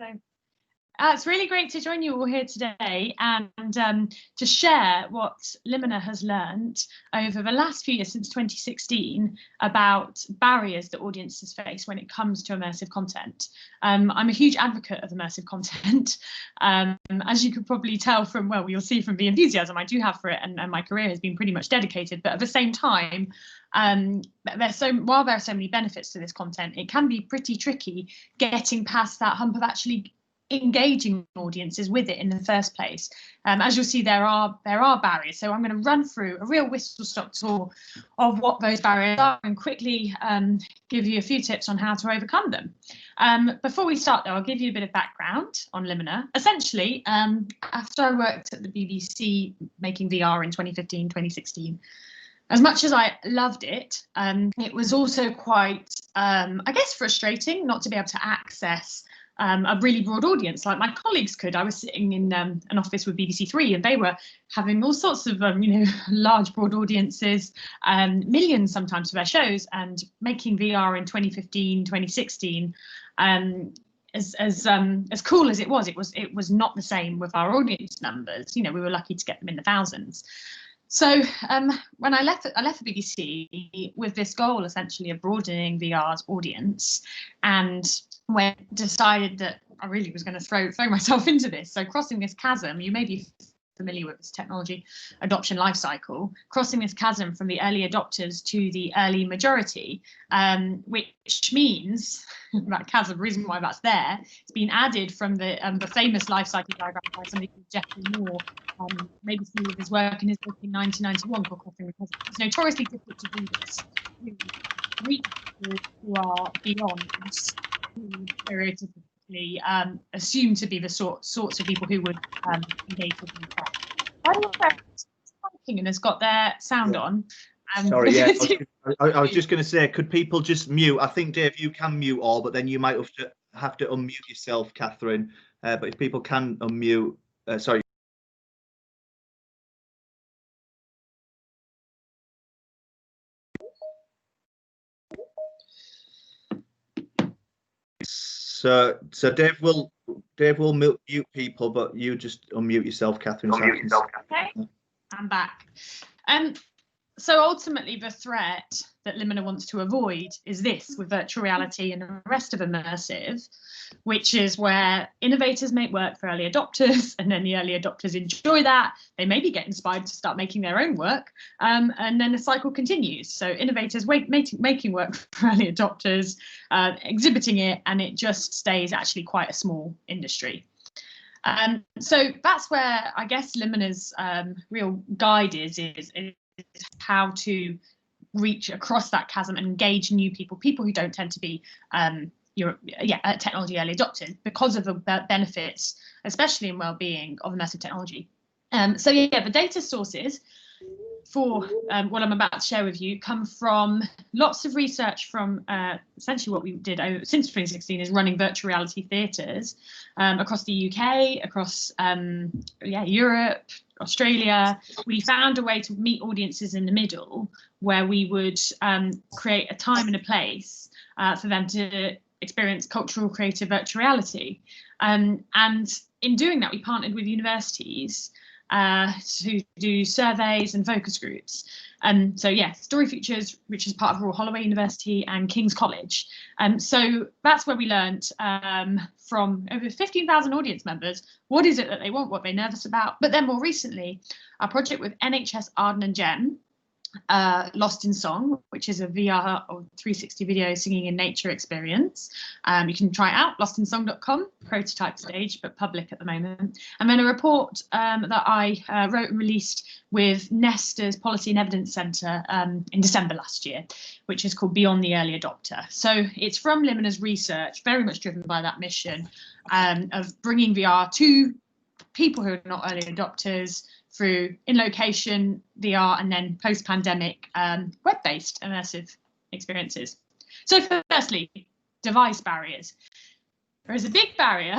So it's really great to join you all here today and to share what Limina has learned over the last few years since 2016 about barriers that audiences face when it comes to immersive content. I'm a huge advocate of immersive content. As you could probably tell from, well, you'll see from the enthusiasm I do have for it, and my career has been pretty much dedicated, but at the same time, while there are so many benefits to this content, it can be pretty tricky getting past that hump of actually engaging audiences with it in the first place. As you'll see, there are barriers. So I'm going to run through a real whistle-stop tour of what those barriers are and quickly give you a few tips on how to overcome them. Before we start, though, I'll give you a bit of background on Limina. Essentially, after I worked at the BBC making VR in 2015, 2016, as much as I loved it, it was also quite, I guess, frustrating not to be able to access a really broad audience like my colleagues could. I was sitting in an office with BBC Three, and they were having all sorts of large broad audiences, millions sometimes for their shows, and making VR in 2015, 2016. As cool as it was not the same with our audience numbers. We were lucky to get them in the thousands. So when I left the BBC with this goal essentially of broadening VR's audience, and when decided that I really was going to throw myself into this. So crossing this chasm, you may be familiar with this technology adoption life cycle, crossing this chasm from the early adopters to the early majority, which means that chasm, the reason why that's there, it's been added from the famous life cycle diagram by somebody called Jeffrey Moore, maybe some of his work in his book in 1991 called Crossing the Chasm. It's notoriously difficult to do this, to reach people who are beyond stereotypically assumed to be the sorts of people who would engage with them. I don't know if and has got their sound on. Sorry, yeah, I was just going to say, could people just mute? I think, Dave, you can mute all, but then you might have to unmute yourself, Catherine. But if people can unmute, sorry. So Dave will mute people, but you just unmute yourself, Catherine. Okay, I'm back. So ultimately, the threat that Limina wants to avoid is this with virtual reality and the rest of immersive, which is where innovators make work for early adopters, and then the early adopters enjoy that. They maybe get inspired to start making their own work, and then the cycle continues. So innovators making work for early adopters, exhibiting it, and it just stays actually quite a small industry. So that's where I guess Limina's real guide is how to reach across that chasm and engage new people who don't tend to be technology early adopters because of the benefits, especially in well-being, of immersive technology. So the data sources for what I'm about to share with you come from lots of research from essentially what we did since 2016 is running virtual reality theatres across the UK, across Europe, Australia. We found a way to meet audiences in the middle where we would create a time and a place for them to experience cultural creative virtual reality. And in doing that, we partnered with universities to do surveys and focus groups. Story Futures, which is part of Royal Holloway University, and King's College. So that's where we learned from over 15,000 audience members, what is it that they want, what they're nervous about. But then more recently, our project with NHS Arden and Gem, Lost in Song, which is a VR or 360 video singing in nature experience. You can try it out, lostinsong.com, prototype stage, but public at the moment. And then a report that I wrote and released with Nesta's Policy and Evidence Centre in December last year, which is called Beyond the Early Adopter. So it's from Limina's research, very much driven by that mission of bringing VR to people who are not early adopters, through in-location VR and then post-pandemic web-based immersive experiences. So firstly, device barriers. There is a big barrier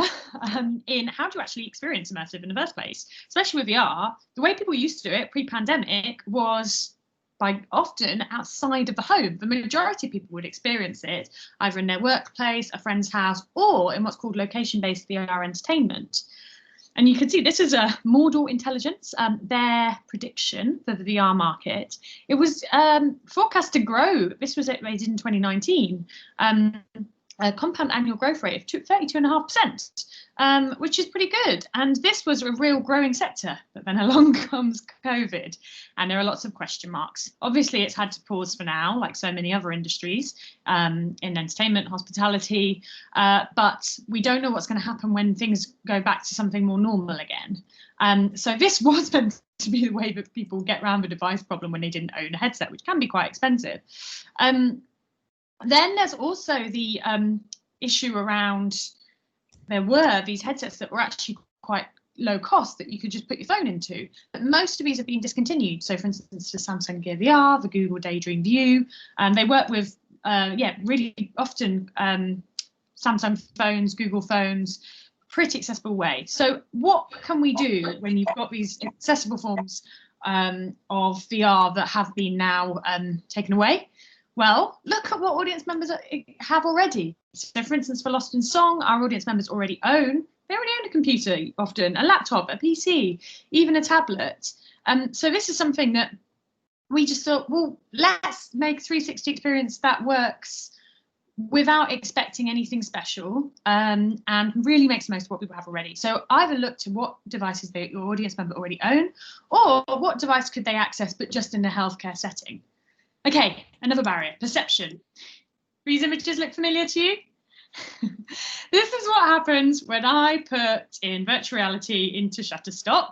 in how to actually experience immersive in the first place, especially with VR. The way people used to do it pre-pandemic was by often outside of the home. The majority of people would experience it either in their workplace, a friend's house, or in what's called location-based VR entertainment. And you can see this is a Mordor Intelligence, their prediction for the VR market. It was forecast to grow. This was estimated in 2019. A compound annual growth rate of 32.5%, which is pretty good. And this was a real growing sector. But then along comes COVID, and there are lots of question marks. Obviously, it's had to pause for now, like so many other industries in entertainment, hospitality. But we don't know what's going to happen when things go back to something more normal again. So this was meant to be the way that people get around the device problem when they didn't own a headset, which can be quite expensive. Then there's also the issue around there were these headsets that were actually quite low cost that you could just put your phone into. But most of these have been discontinued. So, for instance, the Samsung Gear VR, the Google Daydream View, they work with, really often Samsung phones, Google phones, pretty accessible way. So what can we do when you've got these accessible forms of VR that have been now taken away? Well, look at what audience members have already. So, for instance, for Lost in Song, our audience members they already own a computer, often a laptop, a PC, even a tablet. So this is something that we just thought, well, let's make 360 experience that works without expecting anything special, and really makes the most of what people have already. So either look to what devices your audience member already own, or what device could they access but just in a healthcare setting. Okay, another barrier, perception. These images look familiar to you? This is what happens when I put in virtual reality into Shutterstock,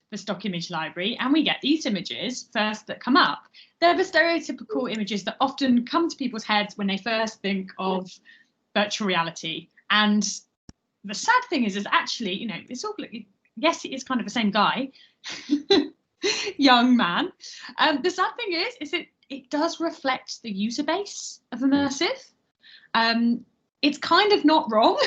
the stock image library, and we get these images first that come up. They're the stereotypical images that often come to people's heads when they first think of virtual reality. And the sad thing is actually, you know, it's all, yes, it is kind of the same guy, young man. The sad thing is it does reflect the user base of immersive. It's kind of not wrong.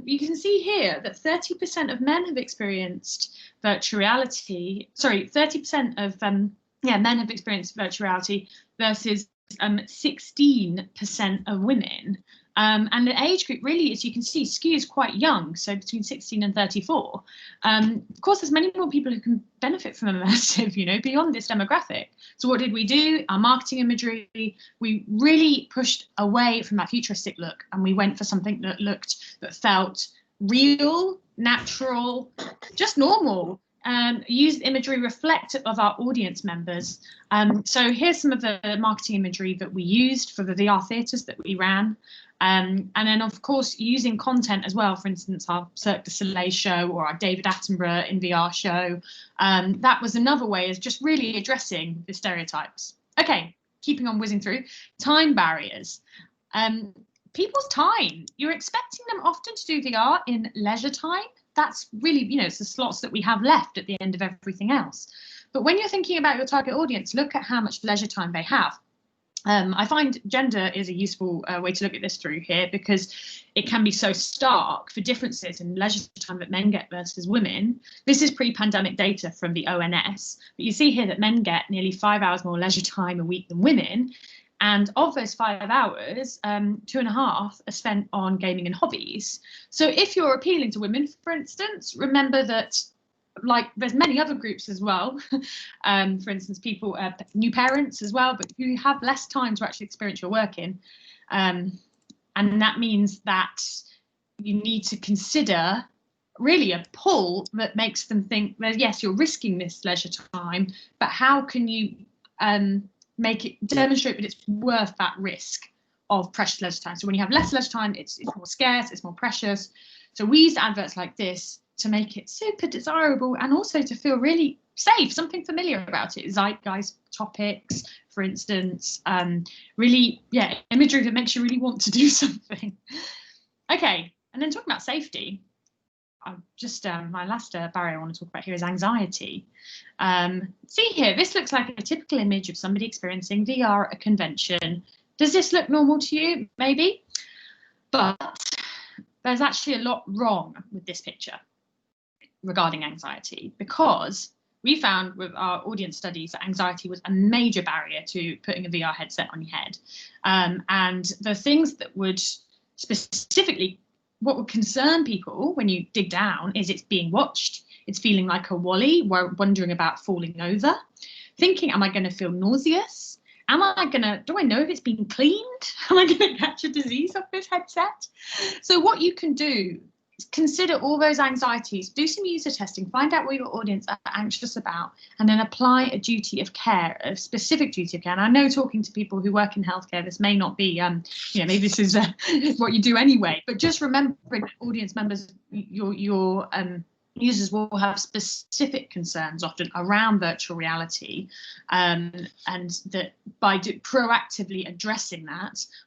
You can see here that 30% of men have experienced virtual reality. Sorry, 30% of men have experienced virtual reality versus 16% of women. And the age group really, as you can see, skews quite young, so between 16 and 34. Of course, there's many more people who can benefit from immersive, you know, beyond this demographic. So what did we do? Our marketing imagery, we really pushed away from that futuristic look, and we went for something that felt real, natural, just normal. Used imagery reflective of our audience members. So here's some of the marketing imagery that we used for the VR theatres that we ran. And then, of course, using content as well, for instance, our Cirque du Soleil show or our David Attenborough in VR show. That was another way of just really addressing the stereotypes. Okay, keeping on whizzing through. Time barriers. People's time. You're expecting them often to do VR in leisure time. That's really, you know, it's the slots that we have left at the end of everything else. But when you're thinking about your target audience, look at how much leisure time they have. I find gender is a useful way to look at this through here, because it can be so stark for differences in leisure time that men get versus women. This is pre-pandemic data from the ONS, but you see here that men get nearly 5 hours more leisure time a week than women. And of those 5 hours, 2.5 are spent on gaming and hobbies. So if you're appealing to women, for instance, remember that, like, there's many other groups as well. For instance, people, new parents as well, but you have less time to actually experience your work in. And that means that you need to consider really a pull that makes them think that, yes, you're risking this leisure time, but how can you make it demonstrate that it's worth that risk of precious leisure time? So when you have less leisure time, it's more scarce, it's more precious. So we use adverts like this to make it super desirable and also to feel really safe, something familiar about it. Zeitgeist topics, for instance, really, yeah, imagery that makes you really want to do something. Okay, and then talking about safety, my last barrier I want to talk about here is anxiety. See here, this looks like a typical image of somebody experiencing VR at a convention. Does this look normal to you? Maybe. But there's actually a lot wrong with this picture regarding anxiety, because we found with our audience studies that anxiety was a major barrier to putting a VR headset on your head. And the things that would specifically, what would concern people when you dig down is it's being watched, it's feeling like a wally, wondering about falling over, thinking, am I going to feel nauseous? Do I know if it's been cleaned? Am I going to catch a disease off this headset? So what you can do is consider all those anxieties, do some user testing, find out what your audience are anxious about, and then apply a duty of care, a specific duty of care. And I know, talking to people who work in healthcare, this may not be, maybe this is what you do anyway, but just remembering audience members, your users will have specific concerns often around virtual reality, and that by proactively addressing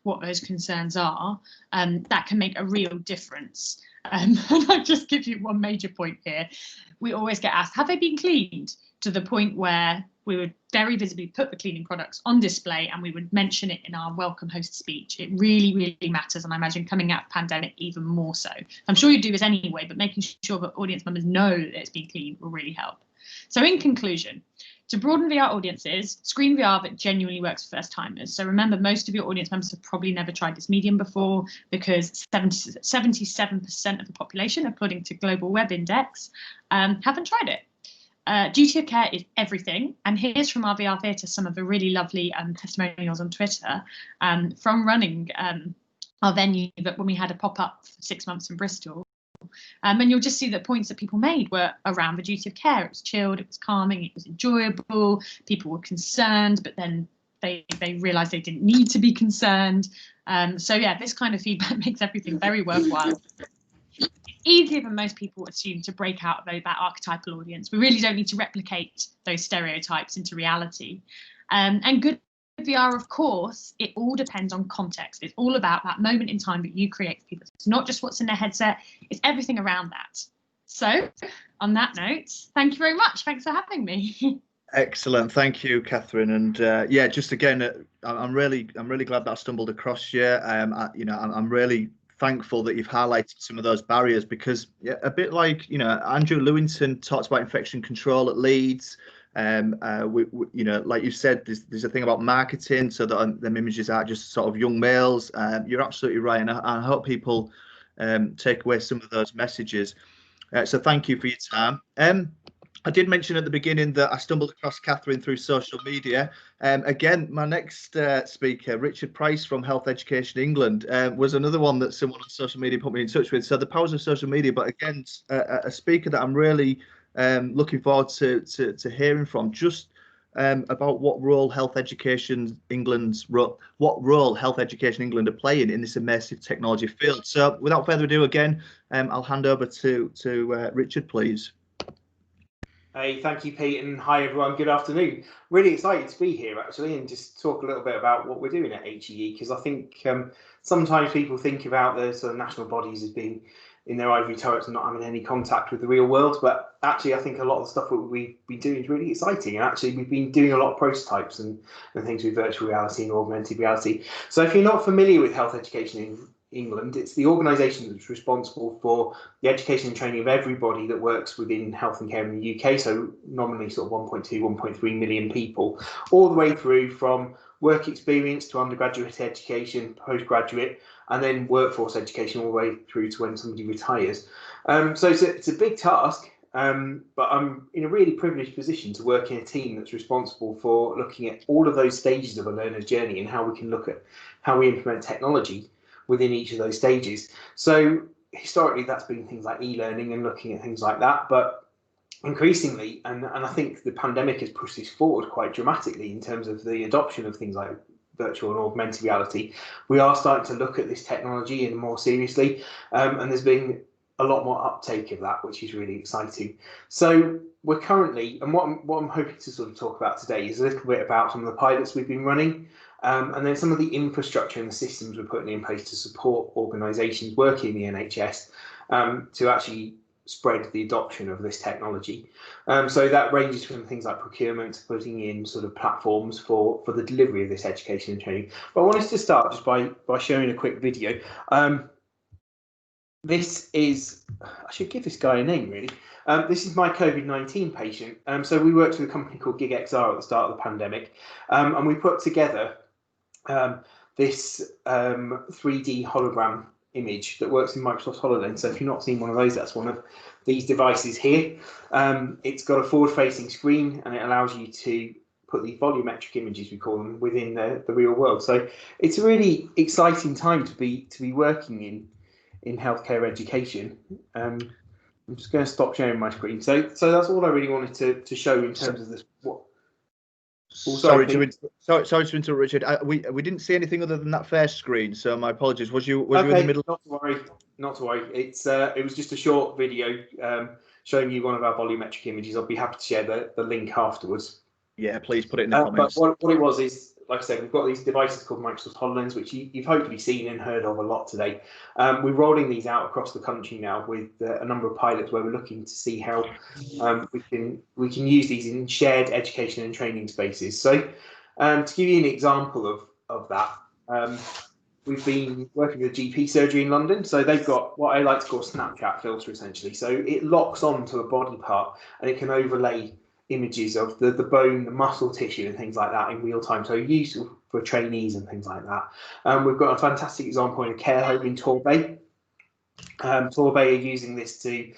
what those concerns are, that can make a real difference. And I'll just give you one major point here. We always get asked, have they been cleaned? To the point where we would very visibly put the cleaning products on display and we would mention it in our welcome host speech. It really, really matters. And I imagine coming out of pandemic even more so. I'm sure you do this anyway, but making sure that audience members know that it's been cleaned will really help. So in conclusion, to broaden VR audiences, screen VR that genuinely works for first timers. So remember, most of your audience members have probably never tried this medium before, because 77% of the population, according to Global Web Index, haven't tried it. Duty of care is everything. And here's from our VR Theatre some of the really lovely testimonials on Twitter from running our venue, but when we had a pop-up for 6 months in Bristol. And you'll just see that points that people made were around the duty of care. It was chilled, it was calming, it was enjoyable, people were concerned, but then they realised they didn't need to be concerned. So yeah, this kind of feedback makes everything very worthwhile. Easier than most people assume to break out of that archetypal audience. We really don't need to replicate those stereotypes into reality. And good VR, of course, it all depends on context. It's all about that moment in time that you create for people. It's not just what's in their headset, it's everything around that. So on that note, thank you very much. Thanks for having me. Excellent, thank you, Catherine. And yeah, just again, I'm really glad that I stumbled across you. I'm really thankful that you've highlighted some of those barriers, because a bit like Andrew Lewington talks about infection control at Leeds. Like you said, there's a thing about marketing so that them images aren't just sort of young males. You're absolutely right, and I hope people take away some of those messages. So thank you for your time. I did mention at the beginning that I stumbled across Catherine through social media. Again, my next speaker, Richard Price from Health Education England, was another one that someone on social media put me in touch with. So the powers of social media, but again, a speaker that I'm really looking forward to hearing from, just about what role Health Education England are playing in this immersive technology field. So without further ado, again, I'll hand over to Richard, please. Hey, thank you, Pete, and hi everyone. Good afternoon. Really excited to be here actually, and just talk a little bit about what we're doing at HEE, because I think sometimes people think about the sort of national bodies as being in their ivory turrets and not having any contact with the real world, but actually I think a lot of the stuff that we've been doing is really exciting, and actually we've been doing a lot of prototypes and things with virtual reality and augmented reality. So if you're not familiar with Health Education in England, it's the organisation that's responsible for the education and training of everybody that works within health and care in the UK, so nominally sort of 1.2, 1.3 million people, all the way through from work experience to undergraduate education, postgraduate, and then workforce education all the way through to when somebody retires. So it's a big task, but I'm in a really privileged position to work in a team that's responsible for looking at all of those stages of a learner's journey and how we can look at how we implement technology within each of those stages. So historically, that's been things like e-learning and looking at things like that, but increasingly, and I think the pandemic has pushed this forward quite dramatically in terms of the adoption of things like virtual and augmented reality, we are starting to look at this technology and more seriously, and there's been a lot more uptake of that, which is really exciting. So we're currently, and what I'm hoping to sort of talk about today is a little bit about some of the pilots we've been running, and then some of the infrastructure and the systems we're putting in place to support organisations working in the NHS to actually spread the adoption of this technology. So that ranges from things like procurement to putting in sort of platforms for the delivery of this education and training. But I wanted to start just by showing a quick video. this is, I should give this guy a name really. This is my COVID-19 patient. So we worked with a company called GigXR at the start of the pandemic, and we put together this 3D hologram image that works in Microsoft HoloLens. So if you've not seen one of those, that's one of these devices here. It's got a forward-facing screen, and it allows you to put these volumetric images, we call them, within the real world. So it's a really exciting time to be working in healthcare education. I'm just going to stop sharing my screen. So that's all I really wanted to show in terms of this. Sorry to interrupt, Richard. We didn't see anything other than that first screen, so my apologies. Was you in the middle? Not to worry. It was just a short video showing you one of our volumetric images. I'll be happy to share the link afterwards. Yeah, please put it in the comments. But what it was is, like I said, we've got these devices called Microsoft HoloLens, which you've hopefully seen and heard of a lot today. We're rolling these out across the country now with a number of pilots where we're looking to see how we can use these in shared education and training spaces. So to give you an example of that, we've been working with a GP surgery in London. So they've got what I like to call a Snapchat filter, essentially. So it locks onto a body part and it can overlay images of the bone, the muscle tissue and things like that in real time, so useful for trainees and things like that. We've got a fantastic example in a care home in Torbay. Torbay are using this to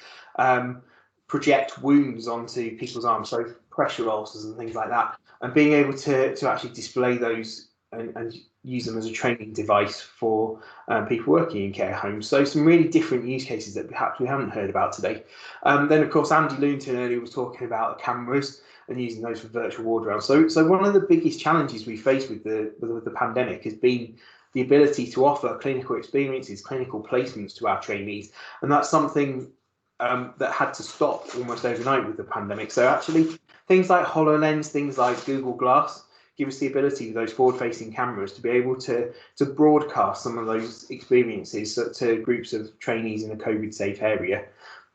project wounds onto people's arms, so pressure ulcers and things like that, and being able to actually display those and use them as a training device for people working in care homes. So some really different use cases that perhaps we haven't heard about today. Then of course Andy Loonton earlier was talking about the cameras and using those for virtual ward rounds. So one of the biggest challenges we face with the pandemic has been the ability to offer clinical experiences, clinical placements to our trainees, and that's something that had to stop almost overnight with the pandemic. So actually things like HoloLens, things like Google Glass give us the ability with those forward-facing cameras to be able to broadcast some of those experiences to groups of trainees in a COVID-safe area.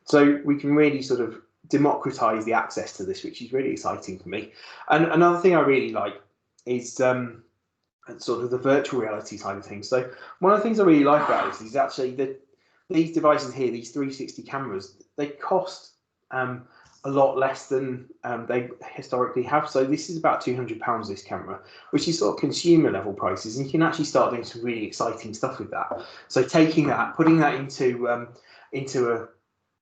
So we can really sort of democratize the access to this, which is really exciting for me. And another thing I really like is sort of the virtual reality side of things. So one of the things I really like about this is actually that these devices here, these 360 cameras, they cost a lot less than they historically have. So this is about £200, this camera, which is sort of consumer level prices, and you can actually start doing some really exciting stuff with that. So taking that, putting that into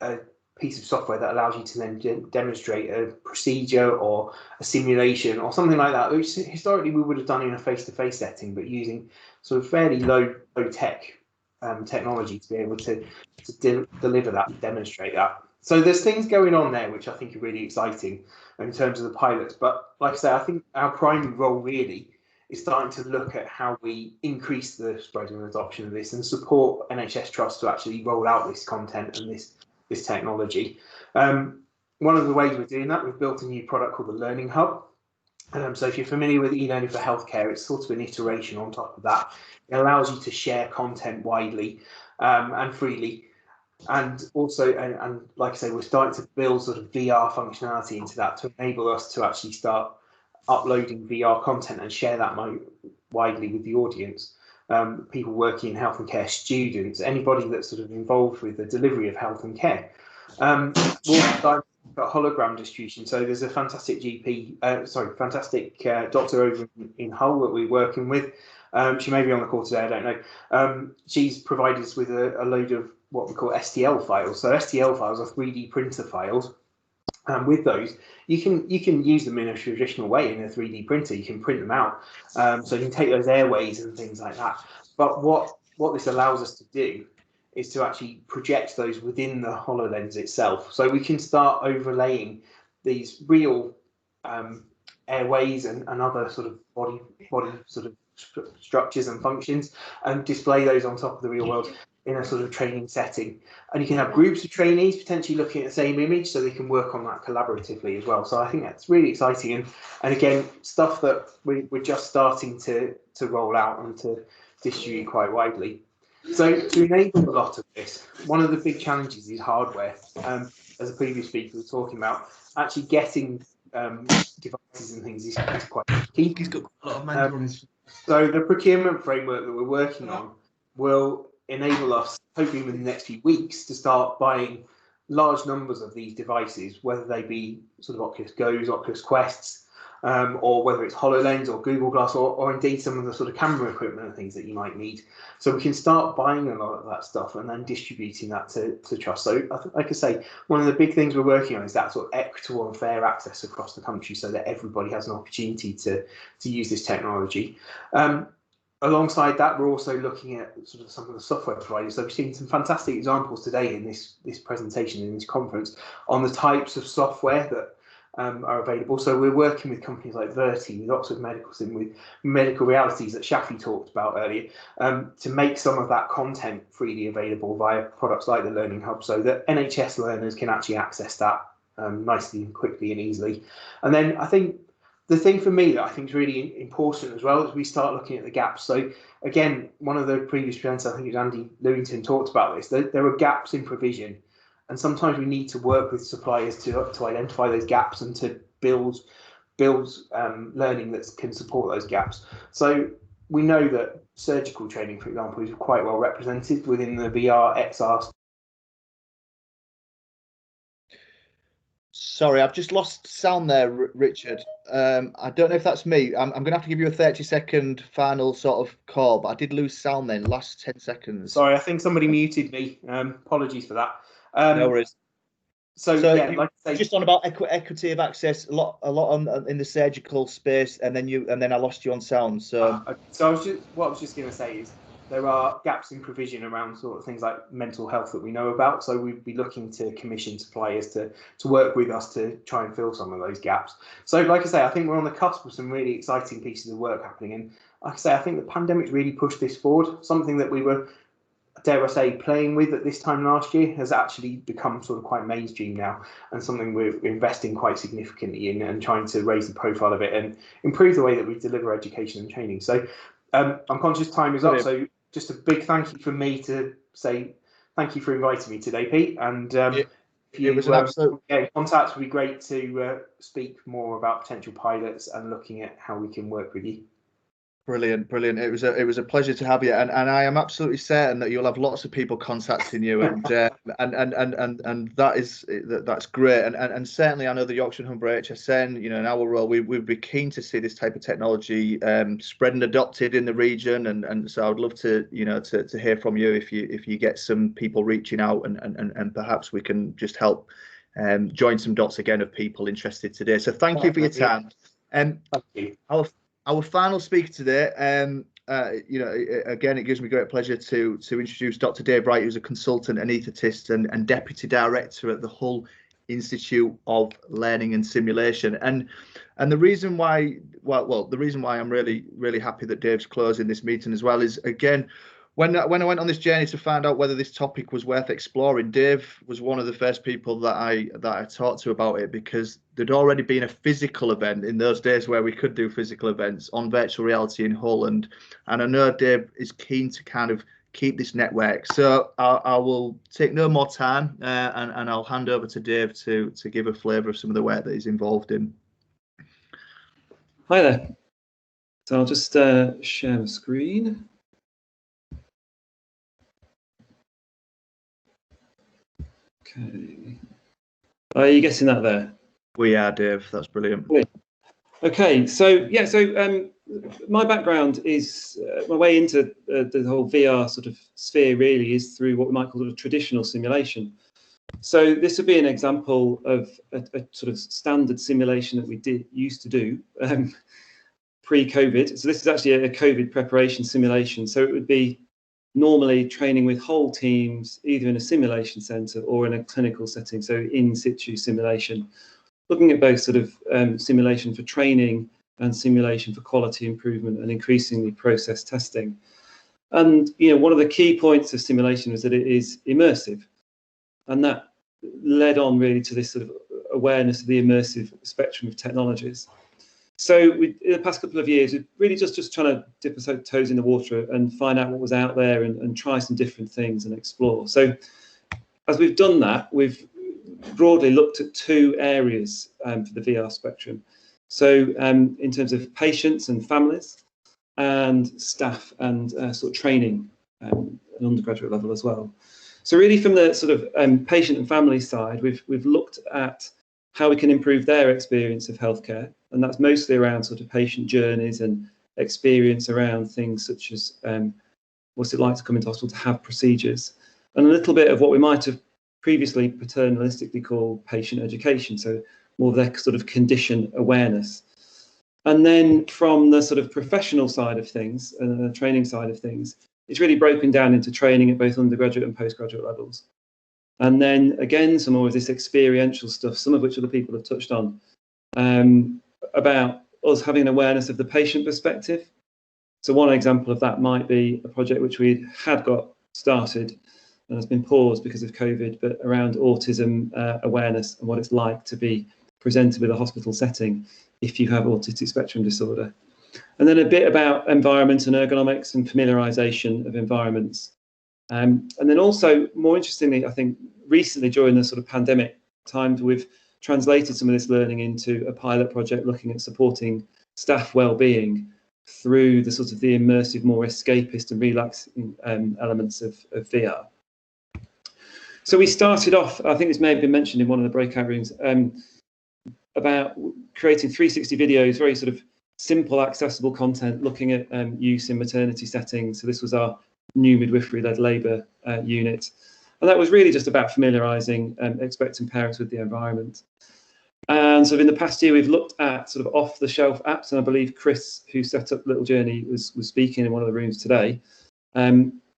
a piece of software that allows you to then demonstrate a procedure or a simulation or something like that, which historically we would have done in a face-to-face setting, but using sort of fairly low tech technology to be able to deliver that and demonstrate that. So there's things going on there which I think are really exciting in terms of the pilots. But like I say, I think our primary role really is starting to look at how we increase the spread and adoption of this and support NHS Trust to actually roll out this content and this technology. One of the ways we're doing that, we've built a new product called the Learning Hub. So if you're familiar with e-learning for healthcare, it's sort of an iteration on top of that. It allows you to share content widely and freely. And also, and like I say, we're starting to build sort of VR functionality into that to enable us to actually start uploading VR content and share that widely with the audience. People working in health and care, students, anybody that's sort of involved with the delivery of health and care. We'll start hologram distribution. So there's a fantastic doctor over in Hull that we're working with. She may be on the call today, I don't know. She's provided us with a load of what we call STL files. So STL files are 3D printer files. With those, you can use them in a traditional way in a 3D printer. You can print them out. So you can take those airways and things like that. But what this allows us to do is to actually project those within the HoloLens itself. So we can start overlaying these real airways and other sort of body sort of structures and functions and display those on top of the real world in a sort of training setting. And you can have groups of trainees potentially looking at the same image so they can work on that collaboratively as well. So I think that's really exciting. And again, stuff that we're just starting to roll out and to distribute quite widely. So to enable a lot of this, one of the big challenges is hardware. As a previous speaker was talking about, actually getting devices and things is quite key. He's got a lot of manual on his. So the procurement framework that we're working on will enable us, hopefully within the next few weeks, to start buying large numbers of these devices, whether they be sort of Oculus Go's, Oculus Quests, or whether it's HoloLens or Google Glass, or indeed some of the sort of camera equipment and things that you might need. So we can start buying a lot of that stuff and then distributing that to trust. So like I say, one of the big things we're working on is that sort of equitable and fair access across the country, so that everybody has an opportunity to use this technology. Alongside that, we're also looking at sort of some of the software providers. So we've seen some fantastic examples today in this presentation, in this conference, on the types of software that are available. So we're working with companies like Verti, with Oxford Medical Sim, with Medical Realities that Shafi talked about earlier, to make some of that content freely available via products like the Learning Hub, so that NHS learners can actually access that nicely and quickly and easily. And then I think the thing for me that I think is really important as well is we start looking at the gaps. So again, one of the previous presenters, I think it was Andy Lewington, talked about this. There are gaps in provision, and sometimes we need to work with suppliers to identify those gaps and to build learning that can support those gaps. So we know that surgical training, for example, is quite well represented within the VR, XR. Sorry, I've just lost sound there, Richard. I don't know if that's me. I'm going to have to give you a 30-second final sort of call, but I did lose sound then, last 10 seconds. Sorry, I think somebody muted me. Apologies for that. No worries. So yeah, like I say, just on about equity of access, a lot on in the surgical space, and then I lost you on sound. So what I was just going to say is there are gaps in provision around sort of things like mental health that we know about. So we'd be looking to commission suppliers to work with us to try and fill some of those gaps. So like I say, I think we're on the cusp of some really exciting pieces of work happening. And like I say, I think the pandemic's really pushed this forward. Something that we were, dare I say, playing with at this time last year has actually become sort of quite mainstream now, and something we're investing quite significantly in and trying to raise the profile of it and improve the way that we deliver education and training. So I'm conscious time is up, so just a big thank you from me to say thank you for inviting me today, Pete. And if you was an absolute get in contact, it would be great to speak more about potential pilots and looking at how we can work with you. Brilliant. It was a pleasure to have you, and I am absolutely certain that you'll have lots of people contacting you, and that's great, and certainly I know the Yorkshire and Humber HSN, in our role, we'd be keen to see this type of technology spread and adopted in the region, and so I'd love to to hear from you if you get some people reaching out, and perhaps we can just help join some dots again of people interested today. So thank you for your time. Thank you. Our final speaker today, again, it gives me great pleasure to introduce Dr. Dave Wright, who's a consultant anaesthetist and deputy director at the Hull Institute of Learning and Simulation. And the reason why, the reason why I'm really happy that Dave's closing this meeting as well is, again, when I went on this journey to find out whether this topic was worth exploring, Dave was one of the first people that I talked to about it, because there'd already been a physical event in those days where we could do physical events on virtual reality in Hull, and I know Dave is keen to kind of keep this network. So I will take no more time, and I'll hand over to Dave to give a flavour of some of the work that he's involved in. Hi there. So I'll just share the screen. Okay. Are you getting that there? We are, Dave. That's brilliant. Okay, so my background is my way into the whole VR sort of sphere really is through what we might call sort of traditional simulation. So this would be an example of a sort of standard simulation that we used to do pre-COVID. So this is actually a COVID preparation simulation. So it would be normally training with whole teams, either in a simulation centre or in a clinical setting, so in situ simulation, looking at both sort of simulation for training and simulation for quality improvement and increasingly process testing. And one of the key points of simulation is that it is immersive, and that led on really to this sort of awareness of the immersive spectrum of technologies. So in the past couple of years, we're really just trying to dip our toes in the water and find out what was out there and try some different things and explore. So as we've done that, we've broadly looked at two areas for the VR spectrum. So in terms of patients and families, and staff and sort of training an undergraduate level as well. So really from the sort of patient and family side, we've looked at how we can improve their experience of healthcare, and that's mostly around sort of patient journeys and experience around things such as what's it like to come into hospital to have procedures, and a little bit of what we might have previously paternalistically called patient education, so more of their sort of condition awareness. And then from the sort of professional side of things and the training side of things, it's really broken down into training at both undergraduate and postgraduate levels. And then again, some more of this experiential stuff, some of which other people have touched on, about us having an awareness of the patient perspective. So one example of that might be a project which we had got started and has been paused because of COVID, but around autism awareness and what it's like to be presented with a hospital setting if you have autistic spectrum disorder. And then a bit about environment and ergonomics and familiarisation of environments. And then also, more interestingly, I think recently during the sort of pandemic times, we've translated some of this learning into a pilot project looking at supporting staff well-being through the sort of the immersive, more escapist and relaxing elements of VR. So we started off, I think this may have been mentioned in one of the breakout rooms, about creating 360 videos, very sort of simple, accessible content, looking at use in maternity settings. So this was our new midwifery-led labour unit. And that was really just about familiarising expectant parents with the environment. And so in the past year, we've looked at sort of off-the-shelf apps, and I believe Chris, who set up Little Journey, was speaking in one of the rooms today,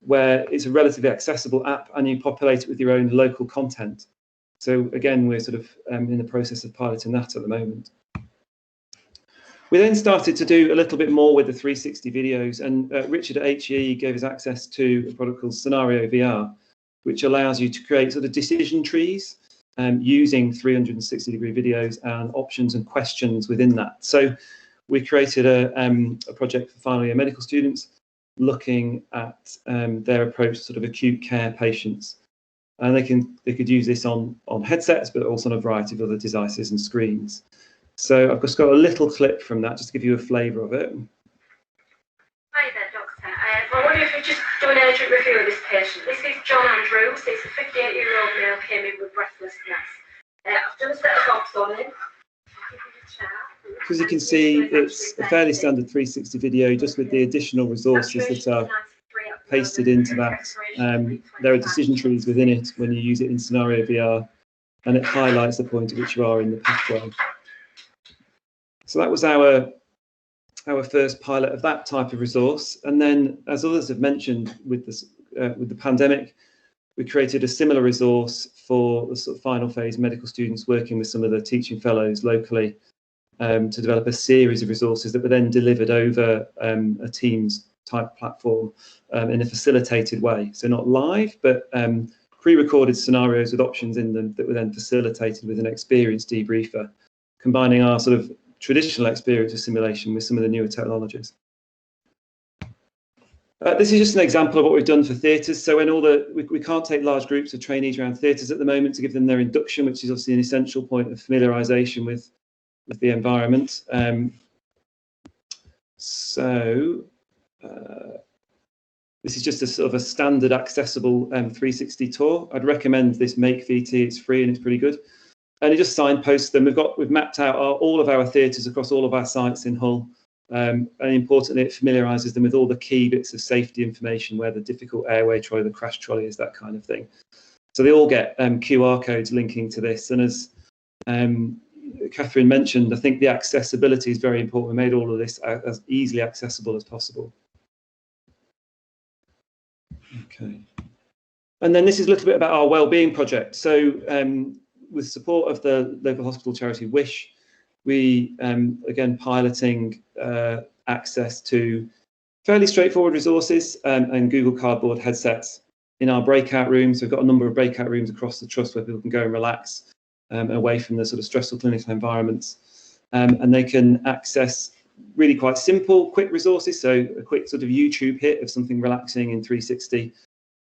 where it's a relatively accessible app and you populate it with your own local content. So again, we're sort of in the process of piloting that at the moment. We then started to do a little bit more with the 360 videos, and Richard at HE gave us access to a product called Scenario VR, which allows you to create sort of decision trees using 360-degree videos and options and questions within that. So we created a project for final year medical students looking at their approach to sort of acute care patients. And they could use this on headsets, but also on a variety of other devices and screens. So I've just got a little clip from that, just to give you a flavour of it. Hi there, Doctor. I wonder if we just do an urgent review of this patient. This is John Andrews. He's a 58-year-old male, came in with breathlessness. I've done a set of docs on him. As you can see, it's a fairly standard 360 video, just with the additional resources that are pasted into that. There are decision trees within it when you use it in Scenario VR, and it highlights the point at which you are in the pathway. So that was our first pilot of that type of resource. And then, as others have mentioned, with the pandemic, we created a similar resource for the sort of final phase medical students, working with some of the teaching fellows locally to develop a series of resources that were then delivered over a Teams type platform in a facilitated way. So not live, but pre-recorded scenarios with options in them that were then facilitated with an experienced debriefer, combining our sort of traditional experience of simulation with some of the newer technologies. This is just an example of what we've done for theatres. So when we can't take large groups of trainees around theatres at the moment to give them their induction, which is obviously an essential point of familiarisation with the environment. This is just a sort of a standard accessible 360 tour. I'd recommend this Make VT. It's free and it's pretty good. And it just signposts them. We've mapped out all of our theatres across all of our sites in Hull. And importantly, it familiarises them with all the key bits of safety information, where the difficult airway trolley, the crash trolley is, that kind of thing. So they all get QR codes linking to this. And as Catherine mentioned, I think the accessibility is very important. We made all of this as easily accessible as possible. Okay. And then this is a little bit about our wellbeing project. So with support of the local hospital charity Wish, we again piloting access to fairly straightforward resources and Google Cardboard headsets in our breakout rooms. We've got a number of breakout rooms across the trust where people can go and relax away from the sort of stressful clinical environments, and they can access really quite simple, quick resources. So a quick sort of YouTube hit of something relaxing in 360,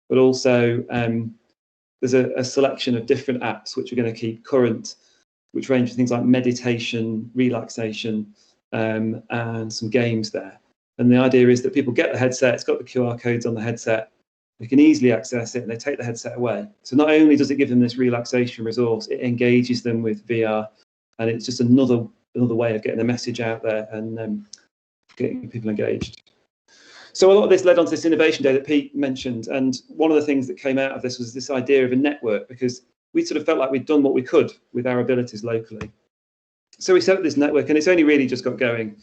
but also there's a selection of different apps which are going to keep current, which range from things like meditation, relaxation, and some games there. And the idea is that people get the headset, it's got the QR codes on the headset, They can easily access it and they take the headset away. So not only does it give them this relaxation resource, it engages them with VR, and it's just another way of getting the message out there and getting people engaged. So a lot of this led on to this innovation day that Pete mentioned, and one of the things that came out of this was this idea of a network, because we sort of felt like we'd done what we could with our abilities locally. So we set up this network, and it's only really just got going,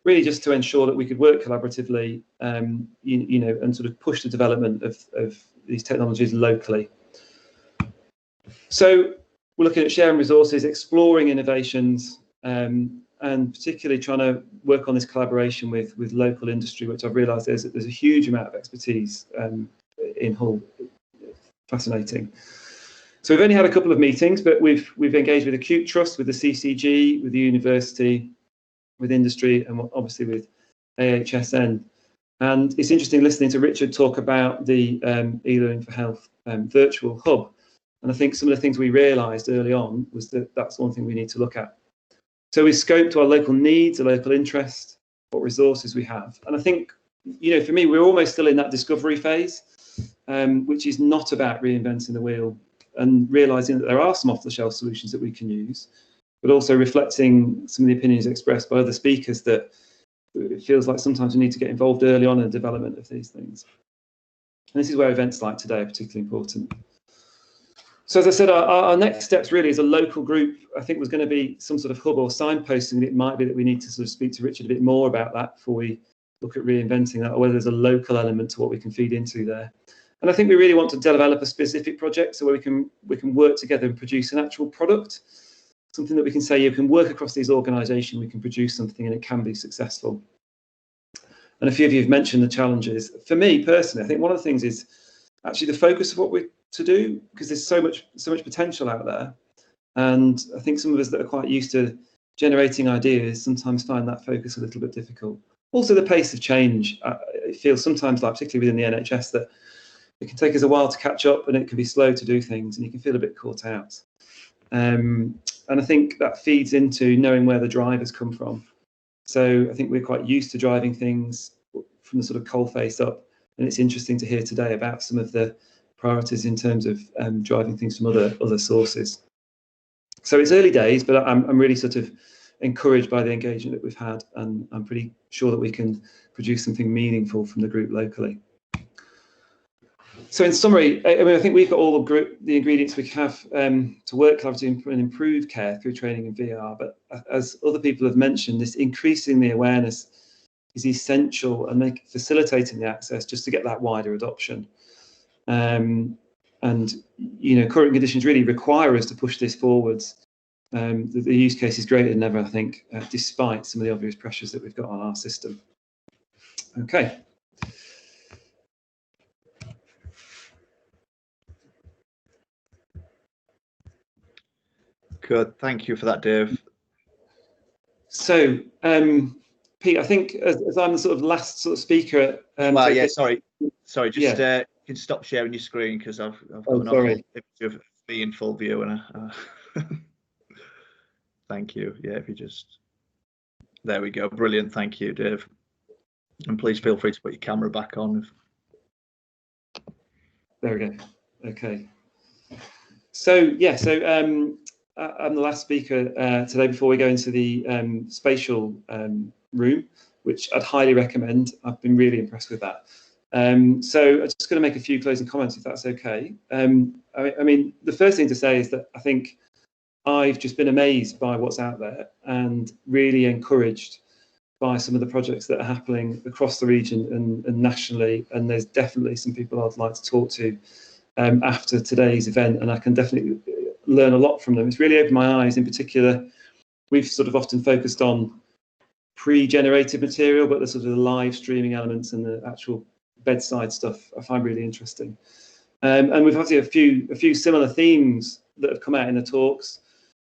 really just to ensure that we could work collaboratively, you know, and sort of push the development of these technologies locally. So we're looking at sharing resources, exploring innovations, and particularly trying to work on this collaboration with local industry, which I've realised there's a huge amount of expertise in Hull. Fascinating. So we've only had a couple of meetings, but we've engaged with Acute Trust, with the CCG, with the university, with industry, and obviously with AHSN. And it's interesting listening to Richard talk about the e-learning for health virtual hub. And I think some of the things we realised early on was that that's one thing we need to look at. So we scoped our local needs, our local interest, what resources we have. And I think, you know, for me, we're almost still in that discovery phase, which is not about reinventing the wheel and realising that there are some off-the-shelf solutions that we can use, but also reflecting some of the opinions expressed by other speakers that it feels like sometimes we need to get involved early on in the development of these things. And this is where events like today are particularly important. So as I said, our next steps really as a local group, I think was going to be some sort of hub or signposting. It might be that we need to sort of speak to Richard a bit more about that before we look at reinventing that, or whether there's a local element to what we can feed into there. And I think we really want to develop a specific project so where we can work together and produce an actual product, something that we can say you can work across these organisations, we can produce something and it can be successful. And a few of you have mentioned the challenges. For me personally, I think one of the things is actually the focus of what we're to do, because there's so much potential out there. And I think some of us that are quite used to generating ideas sometimes find that focus a little bit difficult. Also the pace of change, it feels sometimes like, particularly within the NHS, that it can take us a while to catch up and it can be slow to do things and you can feel a bit caught out. And I think that feeds into knowing where the drivers come from. So I think we're quite used to driving things from the sort of coalface up, and it's interesting to hear today about some of the priorities in terms of driving things from other sources. So it's early days, but I'm really sort of encouraged by the engagement that we've had, and I'm pretty sure that we can produce something meaningful from the group locally. So in summary, I mean, I think we've got all the ingredients we have to work collaboratively and improve care through training in VR. But as other people have mentioned, this increasing the awareness is essential and facilitating the access just to get that wider adoption. And you know, current conditions really require us to push this forwards. The use case is greater than ever, I think, despite some of the obvious pressures that we've got on our system. Okay. Good, thank you for that, Dave. So, Pete, I think as I'm the sort of last sort of speaker. Well, yeah, sorry, just you can stop sharing your screen because I've got an awful image of me in full view, and thank you. Yeah, if you just, there we go, brilliant. Thank you, Dave, and please feel free to put your camera back on. There we go. Okay. So yeah, I'm the last speaker today before we go into the spatial room, which I'd highly recommend. I've been really impressed with that. So I'm just going to make a few closing comments, if that's okay. I mean, the first thing to say is that I think I've just been amazed by what's out there and really encouraged by some of the projects that are happening across the region and nationally. And there's definitely some people I'd like to talk to after today's event, and I can definitely learn a lot from them. It's really opened my eyes. In particular, we've sort of often focused on pre-generated material, but the sort of the live streaming elements and the actual bedside stuff I find really interesting. And we've had a few similar themes that have come out in the talks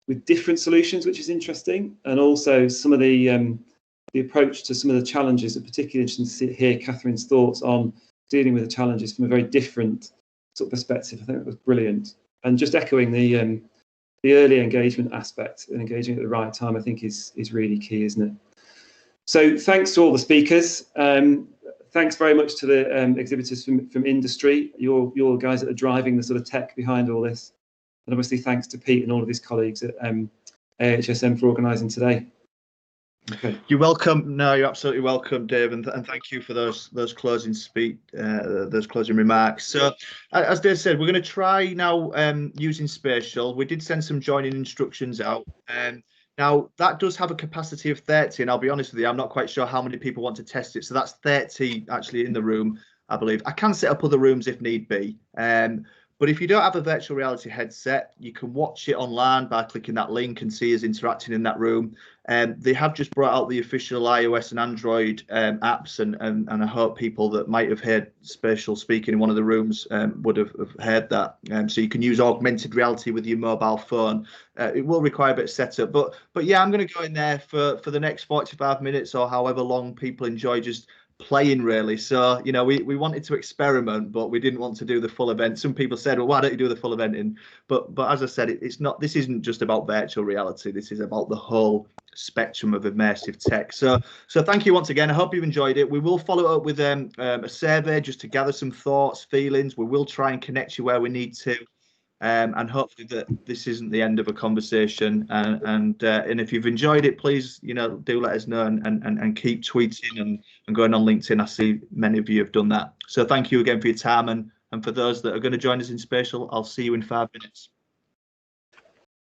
with different solutions, which is interesting, and also some of the approach to some of the challenges. Are particularly interesting to hear Catherine's thoughts on dealing with the challenges from a very different sort of perspective. I think it was brilliant. And just echoing the early engagement aspect and engaging at the right time, I think is really key, isn't it? So thanks to all the speakers. Thank thanks very much to the exhibitors from industry. You're the guys that are driving the sort of tech behind all this. And obviously thanks to Pete and all of his colleagues at AHSM for organising today. Okay. You're welcome. No, you're absolutely welcome, Dave, and thank you for those closing those closing remarks. So, as Dave said, we're going to try now using Spatial. We did send some joining instructions out. Now that does have a capacity of 30, and I'll be honest with you, I'm not quite sure how many people want to test it. So that's 30 actually in the room, I believe. I can set up other rooms if need be. But if you don't have a virtual reality headset, you can watch it online by clicking that link and see us interacting in that room. They have just brought out the official iOS and Android apps, and I hope people that might have heard Spatial speaking in one of the rooms would have heard that. So you can use augmented reality with your mobile phone. It will require a bit of setup, but yeah, I'm going to go in there for the next 45 minutes or however long people enjoy just playing, really. So, you know, we wanted to experiment, but we didn't want to do the full event. Some people said, well, why don't you do the full event but as I said, this isn't just about virtual reality. This is about the whole spectrum of immersive tech. So thank you once again. I hope you've enjoyed it. We will follow up with a survey just to gather some thoughts, feelings. We will try and connect you where we need to. And hopefully that this isn't the end of a conversation. And if you've enjoyed it, please, you know, do let us know and keep tweeting and going on LinkedIn. I see many of you have done that. So thank you again for your time, and for those that are going to join us in Spatial, I'll see you in 5 minutes.